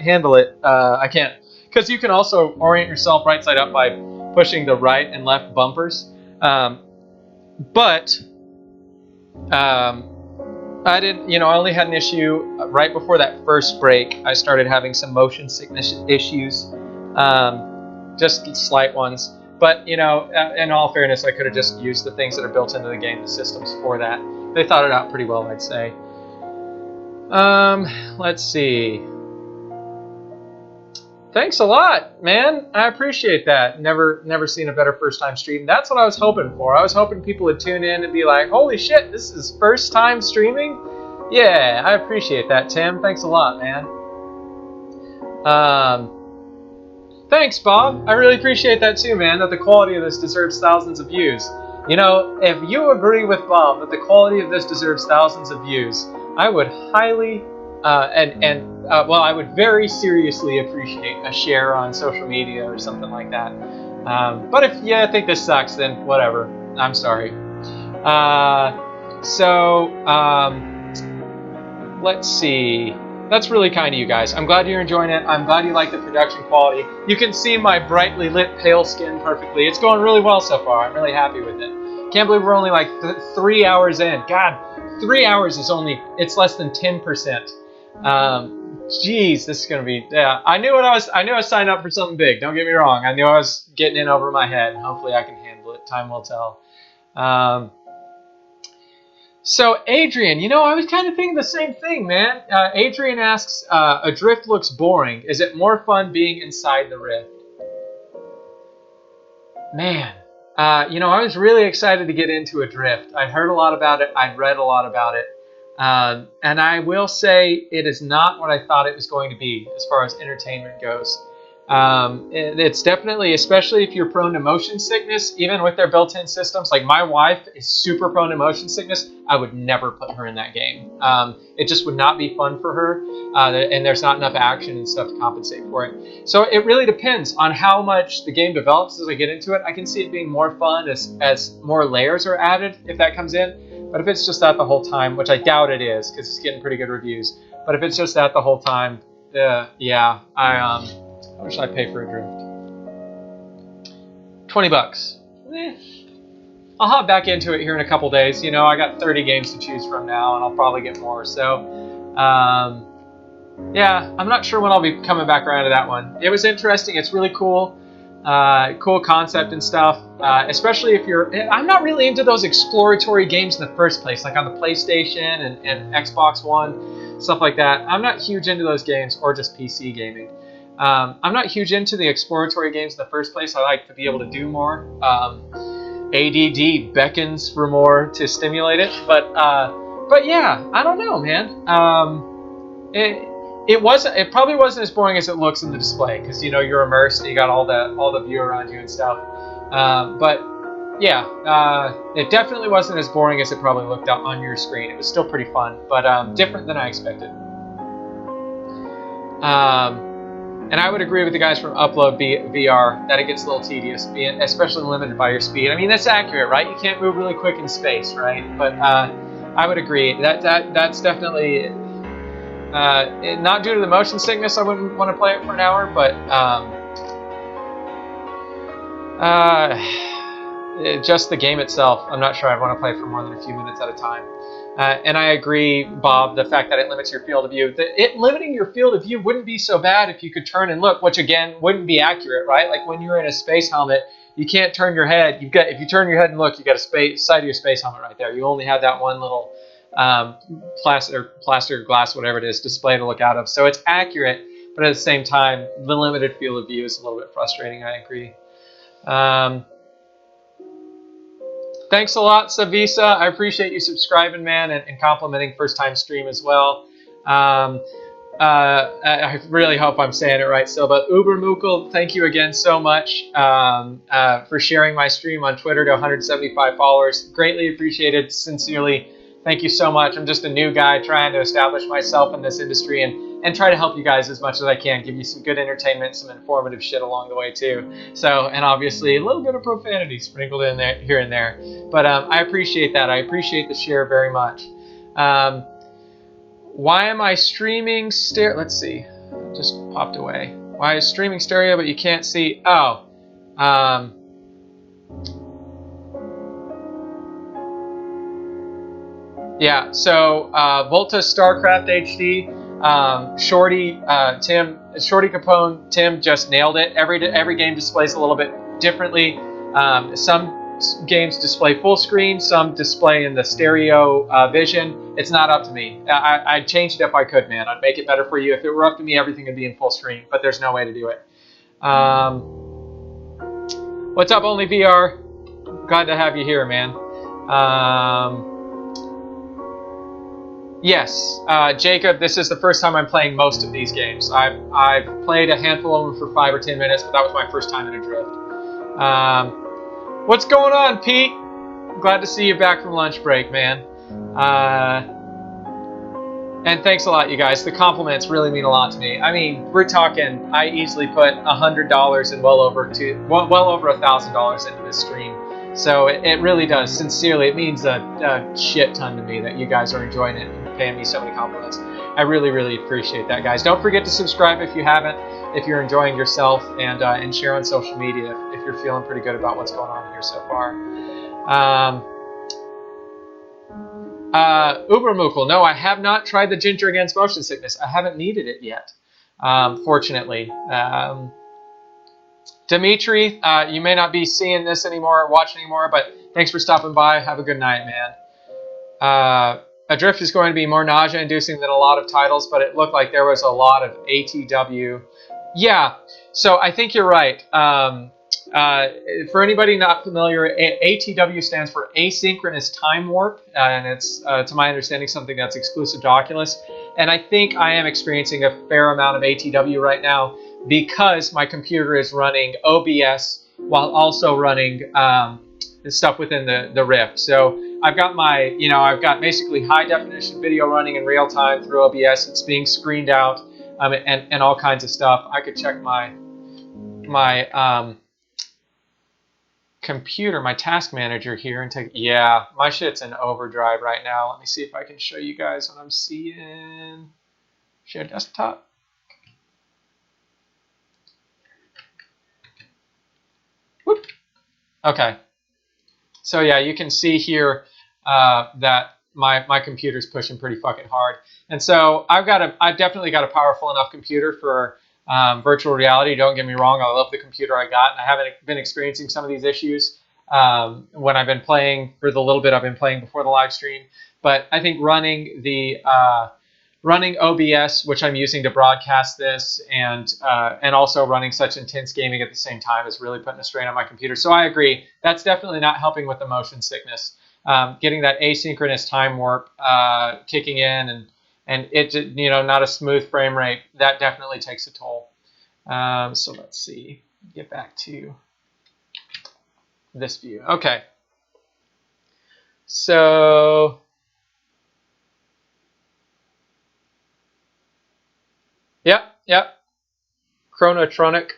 handle it. I can't, because you can also orient yourself right side up by pushing the right and left bumpers. But I didn't, I only had an issue right before that first break. I started having some motion sickness issues, just slight ones. But, in all fairness, I could have just used the things that are built into the game, the systems for that. They thought it out pretty well, I'd say. Let's see. Thanks a lot, man. I appreciate that. Never seen a better first time stream. That's what I was hoping for. I was hoping people would tune in and be like, holy shit, this is first time streaming? Yeah, I appreciate that, Tim. Thanks a lot, man. Thanks, Bob. I really appreciate that too, man, that the quality of this deserves thousands of views. If you agree with Bob that the quality of this deserves thousands of views, I would highly I would very seriously appreciate a share on social media or something like that. But if you think this sucks, then whatever. I'm sorry. Let's see. That's really kind of you guys. I'm glad you're enjoying it. I'm glad you like the production quality. You can see my brightly lit pale skin perfectly. It's going really well so far. I'm really happy with it. Can't believe we're only like 3 hours in. God, 3 hours is it's less than 10%. Geez, this is gonna be. Yeah, I knew I was signing up for something big. Don't get me wrong. I knew I was getting in over my head. Hopefully, I can handle it. Time will tell. So, Adrian, I was kind of thinking the same thing, man. Adrian asks, "Adrift looks boring. Is it more fun being inside the Rift?" Man, I was really excited to get into Adrift. I'd heard a lot about it. I'd read a lot about it. And I will say it is not what I thought it was going to be as far as entertainment goes. It's definitely, especially if you're prone to motion sickness, even with their built-in systems. Like, my wife is super prone to motion sickness. I would never put her in that game. It just would not be fun for her, and there's not enough action and stuff to compensate for it. So it really depends on how much the game develops as I get into it. I can see it being more fun as more layers are added, if that comes in. But if it's just that the whole time, which I doubt it is, because it's getting pretty good reviews. But if it's just that the whole time, yeah, how much should I pay for Adrift? $20. I'll hop back into it here in a couple days. I got 30 games to choose from now, and I'll probably get more. So, yeah, I'm not sure when I'll be coming back around to that one. It was interesting. It's really cool. Cool concept and stuff, especially if I'm not really into those exploratory games in the first place, like on the PlayStation and Xbox One, stuff like that. I'm not huge into those games, or just PC gaming. I'm not huge into the exploratory games in the first place. I like to be able to do more. ADD beckons for more to stimulate it, but yeah, I don't know, man. It probably wasn't as boring as it looks in the display, because you're immersed and you got all the view around you and stuff. But yeah, it definitely wasn't as boring as it probably looked out on your screen. It was still pretty fun, but different than I expected. And I would agree with the guys from Upload VR that it gets a little tedious, especially limited by your speed. I mean, that's accurate, right? You can't move really quick in space, right? But I would agree. That's definitely not due to the motion sickness. I wouldn't want to play it for an hour, but just the game itself, I'm not sure I'd want to play for more than a few minutes at a time. And I agree, Bob, the fact that it limits your field of view. Limiting your field of view wouldn't be so bad if you could turn and look, which again wouldn't be accurate, right? Like when you're in a space helmet, you can't turn your head. If you turn your head and look, you got a side of your space helmet right there. You only have that one little plaster glass, whatever it is, display to look out of. So it's accurate, but at the same time, the limited field of view is a little bit frustrating. I agree. Thanks a lot, Savisa. I appreciate you subscribing, man, and complimenting first time stream as well. I really hope I'm saying it right still, but Ubermukul, thank you again so much for sharing my stream on Twitter to 175 followers. Greatly appreciated, sincerely. Thank you so much. I'm just a new guy trying to establish myself in this industry, and and try to help you guys as much as I can, give you some good entertainment, some informative shit along the way too. So, and obviously a little bit of profanity sprinkled in there, here and there. But I appreciate that. I appreciate the share very much. Why am I streaming stereo? Let's see. Just popped away. Why is streaming stereo but you can't see? Oh. Yeah, so Volta StarCraft HD, Shorty Capone, Tim just nailed it. Every game displays a little bit differently. Some games display full screen, some display in the stereo vision. It's not up to me. I'd change it if I could, man. I'd make it better for you. If it were up to me, everything would be in full screen, but there's no way to do it. What's up, Only VR? Glad to have you here, man. Yes, Jacob, this is the first time I'm playing most of these games. I've played a handful of them for 5 or 10 minutes, but that was my first time in Adrift. What's going on, Pete? Glad to see you back from lunch break, man. And thanks a lot, you guys. The compliments really mean a lot to me. I mean, we're talking, I easily put $100 and well over $1,000 into this stream. So it really does. Sincerely, it means a shit ton to me that you guys are enjoying it and paying me so many compliments. I really, really appreciate that, guys. Don't forget to subscribe if you haven't, if you're enjoying yourself, and share on social media if you're feeling pretty good about what's going on here so far. Ubermukul, no, I have not tried the ginger against motion sickness. I haven't needed it yet, fortunately. Dimitri, you may not be seeing this anymore or watching anymore, but thanks for stopping by. Have a good night, man. Adrift is going to be more nausea-inducing than a lot of titles, but it looked like there was a lot of ATW. Yeah, so I think you're right. For anybody not familiar, ATW stands for asynchronous time warp, and it's, to my understanding, something that's exclusive to Oculus. And I think I am experiencing a fair amount of ATW right now because my computer is running OBS while also running stuff within the Rift. So I've got I've got basically high definition video running in real time through OBS. It's being screened out, and all kinds of stuff. I could check my computer, my task manager here, and take, yeah, my shit's in overdrive right now. Let me see if I can show you guys what I'm seeing. Share desktop. Whoop. Okay. So yeah, you can see here that my computer's pushing pretty fucking hard. And so I've definitely got a powerful enough computer for virtual reality. Don't get me wrong, I love the computer I got, and I haven't been experiencing some of these issues when I've been playing, for the little bit I've been playing before the live stream. But I think running OBS, which I'm using to broadcast this, and also running such intense gaming at the same time, is really putting a strain on my computer. So I agree, that's definitely not helping with the motion sickness. Getting that asynchronous time warp kicking in, and it, not a smooth frame rate, that definitely takes a toll. So let's see, get back to this view. Okay. So yep. Chronotronic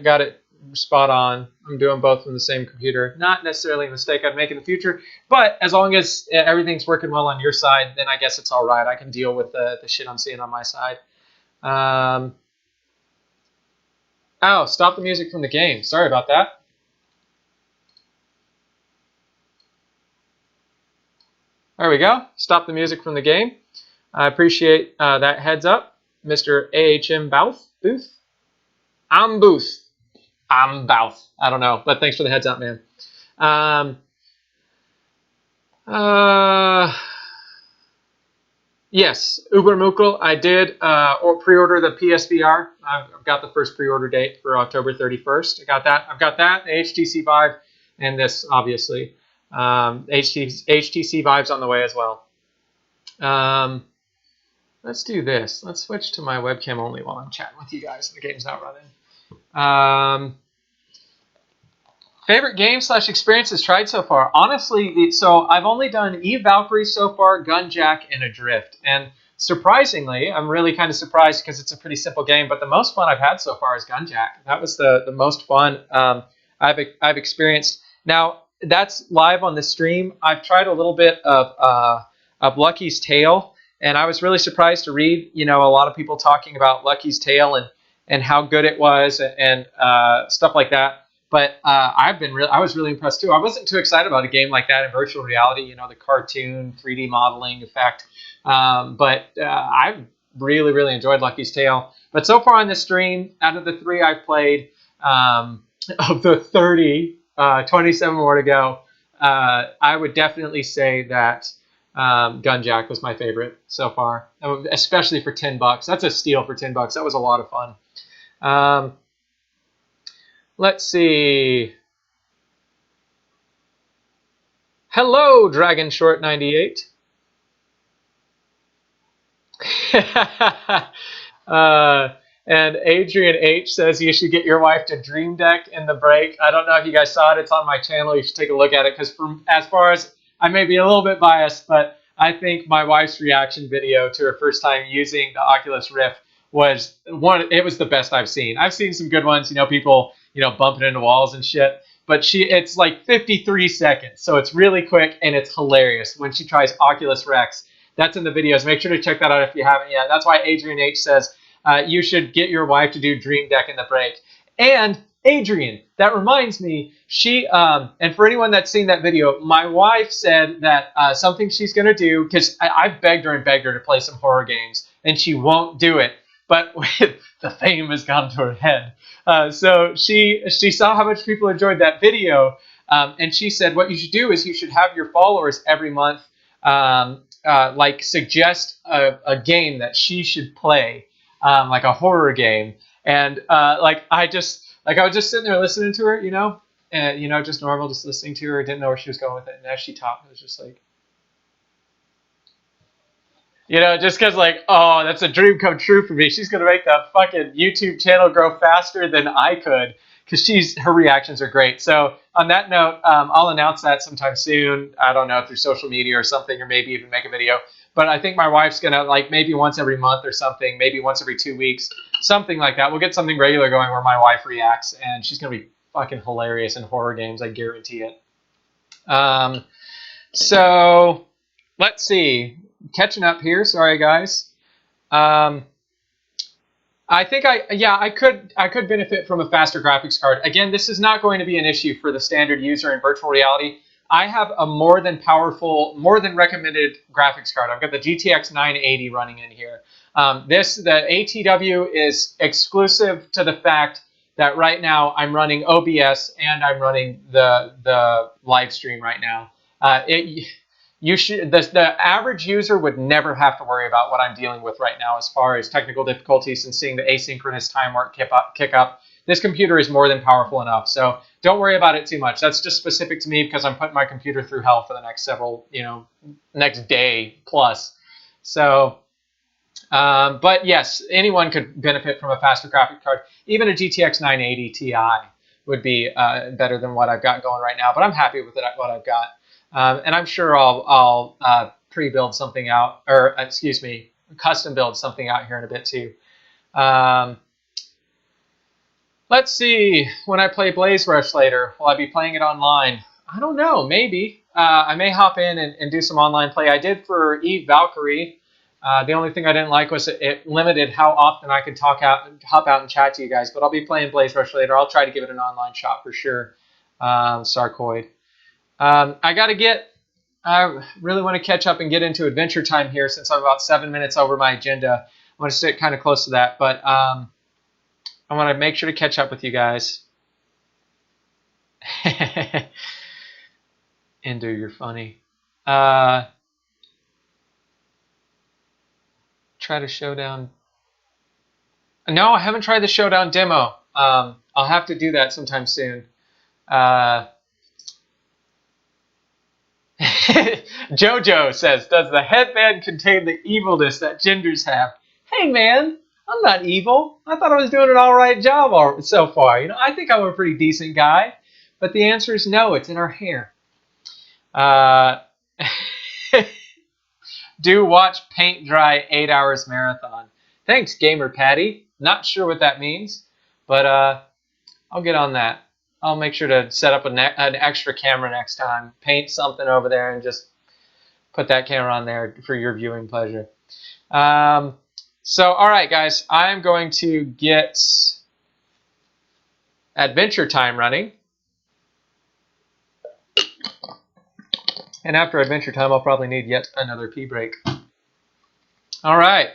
got it spot on. I'm doing both from the same computer. Not necessarily a mistake I'd make in the future, but as long as everything's working well on your side, then I guess it's all right. I can deal with the shit I'm seeing on my side. Oh, stop the music from the game. Sorry about that. There we go. Stop the music from the game. I appreciate that heads up, Mr. AHM Booth. I'm Booth. I'm Bouth. I don't know, but thanks for the heads up, man. Yes, Ubermukul, I did pre-order the PSVR. I've got the first pre-order date for October 31st. I've got that, the HTC Vive, and this, obviously. HTC Vive's on the way as well. Let's do this. Let's switch to my webcam only while I'm chatting with you guys. The game's not running. Favorite game / experiences tried so far? Honestly, so I've only done Eve Valkyrie so far, Gunjack, and Adrift. And surprisingly, I'm really kind of surprised because it's a pretty simple game, but the most fun I've had so far is Gunjack. That was the most fun I've experienced. Now, that's live on the stream. I've tried a little bit of Lucky's Tale, and I was really surprised to read, a lot of people talking about Lucky's Tale and how good it was and stuff like that. But I was really impressed too. I wasn't too excited about a game like that in virtual reality, the cartoon 3D modeling effect. But I really, really enjoyed Lucky's Tale. But so far on this stream, out of the 3 I've played, of the 30, 27 more to go, I would definitely say that Gunjack was my favorite so far, especially for $10. That's a steal for $10. That was a lot of fun. Let's see. Hello, Dragon Short 98. And Adrian H says you should get your wife to Dream Deck in the break. I don't know if you guys saw it. It's on my channel. You should take a look at it because, as far as I may be a little bit biased, but I think my wife's reaction video to her first time using the Oculus Rift was the best I've seen. I've seen some good ones, people, bumping into walls and shit. But it's like 53 seconds, so it's really quick and it's hilarious when she tries Oculus Rex. That's in the videos. Make sure to check that out if you haven't yet. That's why Adrian H says you should get your wife to do Dream Deck in the break. And Adrian, that reminds me, she and for anyone that's seen that video, my wife said that something she's gonna do, because I begged her to play some horror games, and she won't do it. But the fame has gone to her head. So she saw how much people enjoyed that video, and she said what you should do is you should have your followers every month suggest a game that she should play, like a horror game. And I was just sitting there listening to her, and just normal, just listening to her. Didn't know where she was going with it, and as she talked, it was just like. Just because, oh, that's a dream come true for me. She's going to make that fucking YouTube channel grow faster than I could because her reactions are great. So on that note, I'll announce that sometime soon. I don't know, through social media or something, or maybe even make a video. But I think my wife's going to, maybe once every month or something, maybe once every 2 weeks, something like that. We'll get something regular going where my wife reacts, and she's going to be fucking hilarious in horror games. I guarantee it. So let's see. Catching up here, sorry guys. I think I could benefit from a faster graphics card. Again, this is not going to be an issue for the standard user in virtual reality. I have a more than recommended graphics card. I've got the GTX 980 running in here. The ATW is exclusive to the fact that right now I'm running OBS and I'm running the live stream right now. The average user would never have to worry about what I'm dealing with right now as far as technical difficulties and seeing the asynchronous time warp kick up. This computer is more than powerful enough, so don't worry about it too much. That's just specific to me because I'm putting my computer through hell for the next next day plus. So, but yes, anyone could benefit from a faster graphic card. Even a GTX 980 Ti would be better than what I've got going right now, but I'm happy with what I've got. And I'm sure I'll pre-build something out, or custom build something out here in a bit too. Let's see, when I play Blaze Rush later, will I be playing it online? I don't know, maybe. I may hop in and do some online play. I did for Eve Valkyrie. The only thing I didn't like was it limited how often I could hop out and chat to you guys, but I'll be playing Blaze Rush later. I'll try to give it an online shot for sure. Sarcoid. I really want to catch up and get into Adventure Time here since I'm about 7 minutes over my agenda. I want to sit kind of close to that, but I want to make sure to catch up with you guys. Endo, you're funny. Try to Showdown. No, I haven't tried the Showdown demo. I'll have to do that sometime soon. Jojo says, does the headband contain the evilness that genders have? Hey man, I'm not evil. I thought I was doing an all right job so far. I think I'm a pretty decent guy. But the answer is no, it's in our hair. Do watch paint dry 8 hours marathon. Thanks, Gamer Patty. Not sure what that means, but I'll get on that. I'll make sure to set up an extra camera next time. Paint something over there and just put that camera on there for your viewing pleasure. So, all right, guys, I'm going to get Adventure Time running. And after Adventure Time, I'll probably need yet another pee break. All right.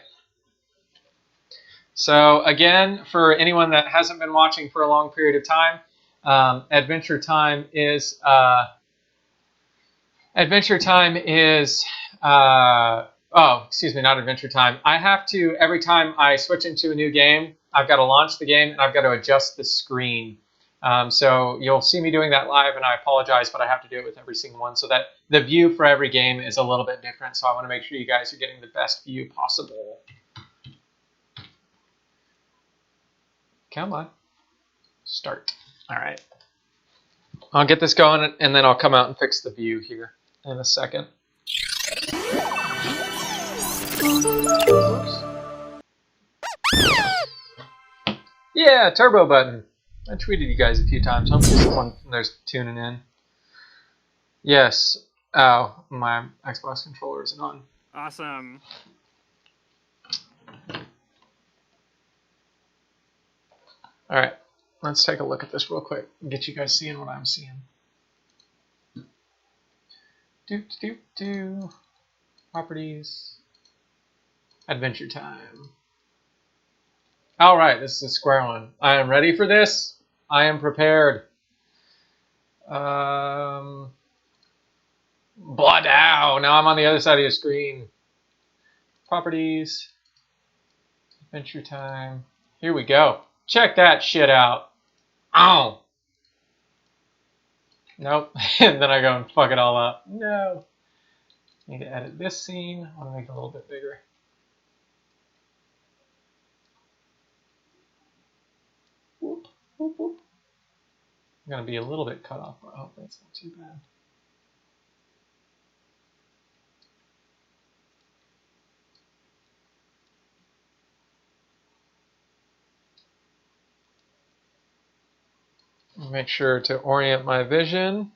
So, again, for anyone that hasn't been watching for a long period of time, Adventure Time is oh, excuse me, not Adventure Time. I have to, every time I switch into a new game, I've got to launch the game and I've got to adjust the screen. So you'll see me doing that live, and I apologize, but I have to do it with every single one so that the view for every game is a little bit different. So I want to make sure you guys are getting the best view possible. Come on. Start. All right. I'll get this going, and then I'll come out and fix the view here in a second. Oops. Yeah, turbo button. I tweeted you guys a few times. Hopefully someone there's tuning in. Yes. Oh, my Xbox controller isn't on. Awesome. All right. Let's take a look at this real quick and get you guys seeing what I'm seeing. Properties. Adventure Time. All right, this is a square one. I am ready for this. I am prepared. Blood ow. Now I'm on the other side of your screen. Properties. Adventure Time. Here we go. Check that shit out. Ow. Nope. And then I go and fuck it all up. No. Need to edit this scene. I want to make it a little bit bigger. Whoop, whoop, whoop. I'm going to be a little bit cut off, but I hope that's not too bad. Make sure to orient my vision.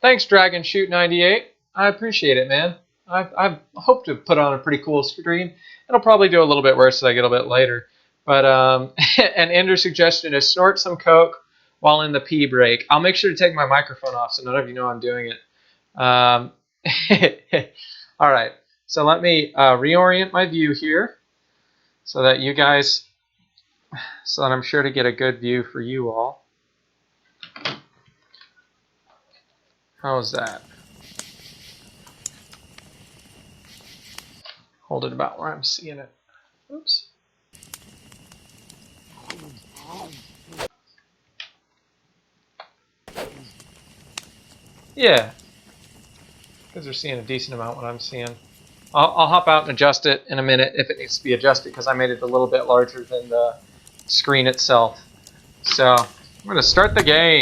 Thanks, Dragon Shoot 98. I appreciate it, man. I hope to put on a pretty cool screen. It'll probably do a little bit worse as I get a little bit later. But an Ender's suggestion is snort some Coke while in the pee break. I'll make sure to take my microphone off so none of you know I'm doing it. All right. So let me reorient my view here so that you guys, so that I'm sure to get a good view for you all. How's that? Hold it about where I'm seeing it. Oops. Yeah. Because they're seeing a decent amount what I'm seeing. I'll hop out and adjust it in a minute if it needs to be adjusted because I made it a little bit larger than the screen itself. So I'm going to start the game.